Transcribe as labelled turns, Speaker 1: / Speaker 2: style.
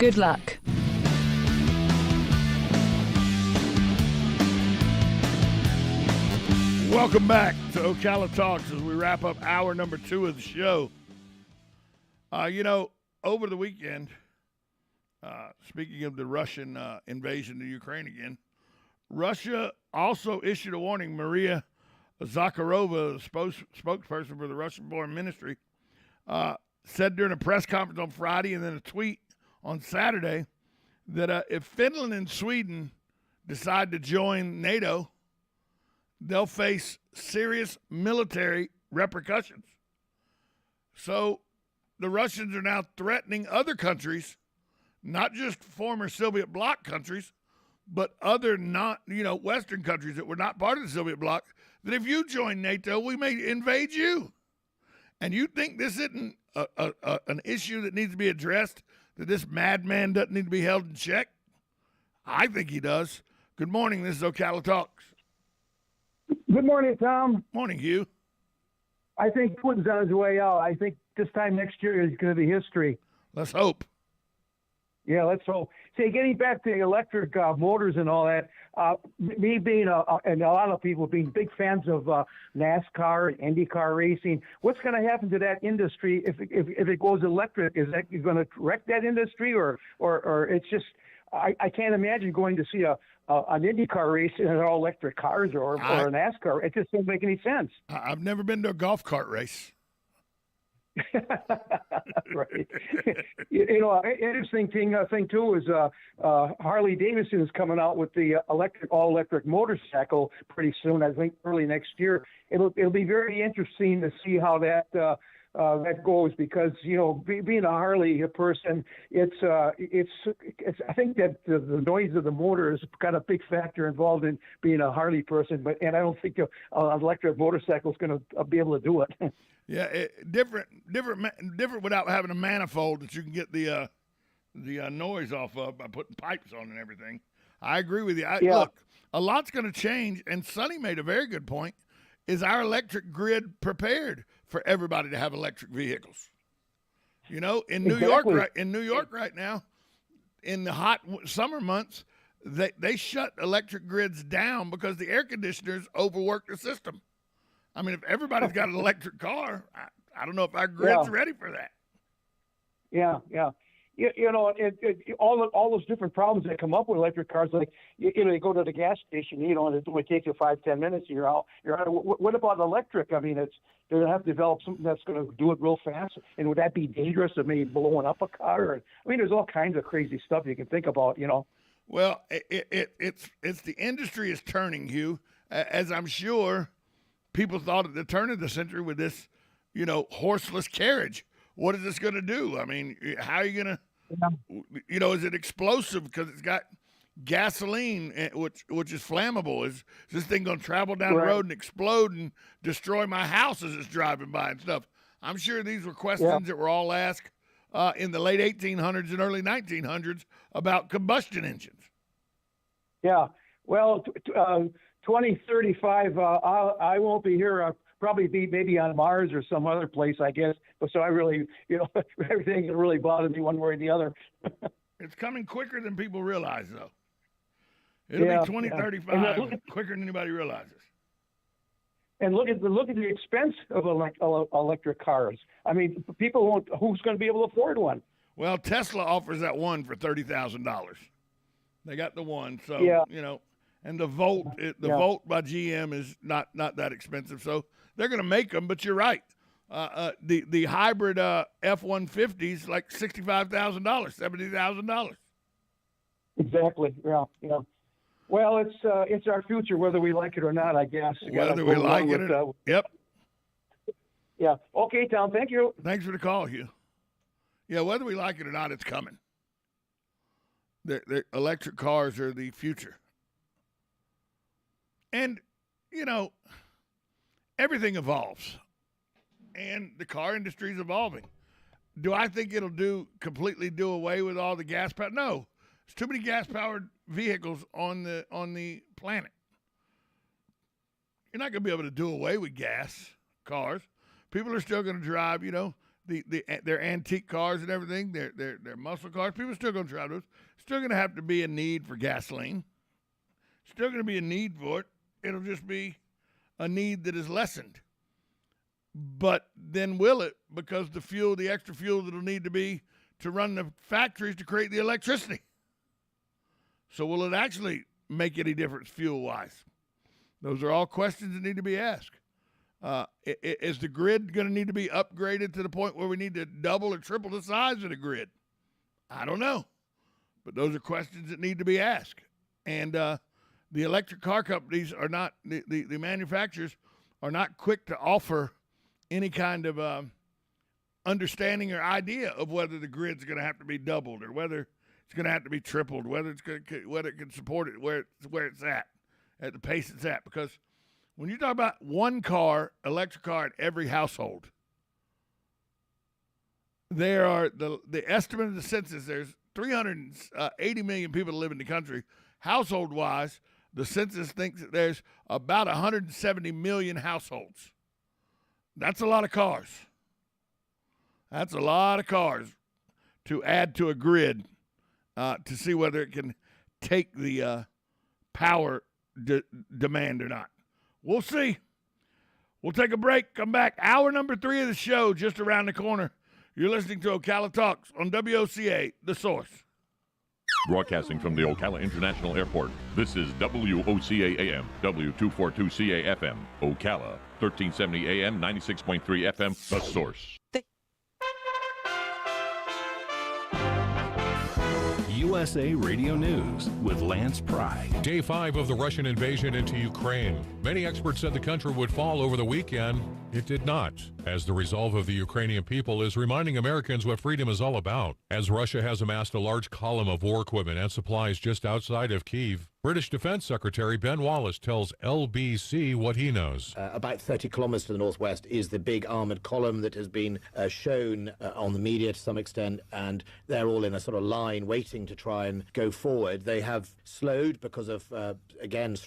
Speaker 1: Good luck.
Speaker 2: Welcome back to Ocala Talks as we wrap up hour number 2 of the show. Over the weekend, speaking of the Russian invasion of Ukraine again, Russia also issued a warning. Maria Zakharova, the spokesperson for the Russian Foreign Ministry, said during a press conference on Friday and then a tweet on Saturday that if Finland and Sweden decide to join NATO, they'll face serious military repercussions. So the Russians are now threatening other countries, not just former Soviet bloc countries, but other Western countries that were not part of the Soviet bloc, that if you join NATO, we may invade you. And you think this isn't an issue that needs to be addressed, that this madman doesn't need to be held in check? I think he does. Good morning. This is Ocala Talks.
Speaker 3: Good morning, Tom.
Speaker 2: Morning, Hugh.
Speaker 3: I think Putin's on his way out. I think this time next year is going to be history.
Speaker 2: Let's hope.
Speaker 3: Yeah, let's hope. See, getting back to the electric motors and all that, me being and a lot of people being big fans of NASCAR and IndyCar racing, what's going to happen to that industry if it goes electric? Is that going to wreck that industry, or it's just I can't imagine going to see an IndyCar race in all electric cars or a NASCAR. It just doesn't make any sense.
Speaker 2: I've never been to a golf cart race.
Speaker 3: Right. Interesting thing too is Harley Davidson is coming out with the all electric motorcycle pretty soon. I think early next year. It'll be very interesting to see how that goes, because being a Harley person, it's I think that the noise of the motor has got a big factor involved in being a Harley person, and I don't think an electric motorcycle is going to be able to do it.
Speaker 2: Yeah, different without having a manifold that you can get the noise off of by putting pipes on and everything. I agree with you. Look, a lot's going to change, and Sonny made a very good point. Is our electric grid prepared for everybody to have electric vehicles? In New York right now, in the hot summer months, they shut electric grids down because the air conditioners overwork the system. I mean, if everybody's got an electric car, I don't know if our grid's ready for that.
Speaker 3: Yeah. All those different problems that come up with electric cars, like you go to the gas station, and it only takes you 5-10 minutes, and you're out. What about electric? I mean, they're going to have to develop something that's going to do it real fast, and would that be dangerous? Of maybe blowing up a car? There's all kinds of crazy stuff you can think about.
Speaker 2: Well, it's the industry is turning, Hugh, as I'm sure people thought at the turn of the century with this, horseless carriage. What is this going to do? I mean, how are you going to, is it explosive because it's got gasoline, which is flammable? Is this thing going to travel down the road and explode and destroy my house as it's driving by and stuff? I'm sure these were questions that were all asked in the late 1800s and early 1900s about combustion engines. Yeah.
Speaker 3: Well, 2035, I won't be here. I'll probably be maybe on Mars or some other place, I guess. But so I really, everything can really bother me one way or the other.
Speaker 2: It's coming quicker than people realize, though. It'll be 2035 quicker than anybody realizes.
Speaker 3: And look at the expense of electric cars. I mean, people won't. Who's going to be able to afford one?
Speaker 2: Well, Tesla offers that one for $30,000. They got the one, so And the Volt, Volt by GM is not that expensive, so they're going to make them. But you're right, the hybrid F-150 is like $65,000, $70,000.
Speaker 3: Exactly. Yeah. Well, it's our future, whether we like it or not, I guess.
Speaker 2: Whether we like it, yep.
Speaker 3: Yeah. Okay, Tom. Thank you.
Speaker 2: Thanks for the call, Hugh. Yeah, whether we like it or not, it's coming. The electric cars are the future. And, everything evolves. And the car industry is evolving. Do I think it'll completely do away with all the gas power? No. There's too many gas-powered vehicles on the planet. You're not going to be able to do away with gas cars. People are still going to drive, their antique cars and everything, their muscle cars. People are still going to drive those. Still going to have to be a need for gasoline. Still going to be a need for it. It'll just be a need that is lessened. But then will it? Because the extra fuel that'll need to be to run the factories to create the electricity. So will it actually make any difference fuel-wise? Those are all questions that need to be asked. Is the grid going to need to be upgraded to the point where we need to double or triple the size of the grid? I don't know. But those are questions that need to be asked. And the electric car companies are not, the manufacturers are not quick to offer any kind of understanding or idea of whether the grid's going to have to be doubled or whether it's going to have to be tripled, whether it can support it where it's at the pace it's at. Because when you talk about one electric car in every household, there are the estimate of the census, there's 380 million people that live in the country. Household-wise, the census thinks that there's about 170 million households. That's a lot of cars. That's a lot of cars to add to a grid to see whether it can take the power demand or not. We'll see. We'll take a break, come back. Hour number 3 of the show just around the corner. You're listening to Ocala Talks on WOCA, The Source.
Speaker 1: Broadcasting from the Ocala International Airport, this is WOCA AM, W242CA FM, Ocala, 1370 AM, 96.3 FM, The Source.
Speaker 4: USA Radio News with Lance Pry.
Speaker 5: Day 5 of the Russian invasion into Ukraine. Many experts said the country would fall over the weekend. It did not, as the resolve of the Ukrainian people is reminding Americans what freedom is all about. As Russia has amassed a large column of war equipment and supplies just outside of Kyiv, British Defense Secretary Ben Wallace tells LBC what he knows.
Speaker 6: About 30 kilometers to the northwest is the big armored column that has been shown on the media to some extent, and they're all in a sort of line waiting to try and go forward. They have slowed because of, again,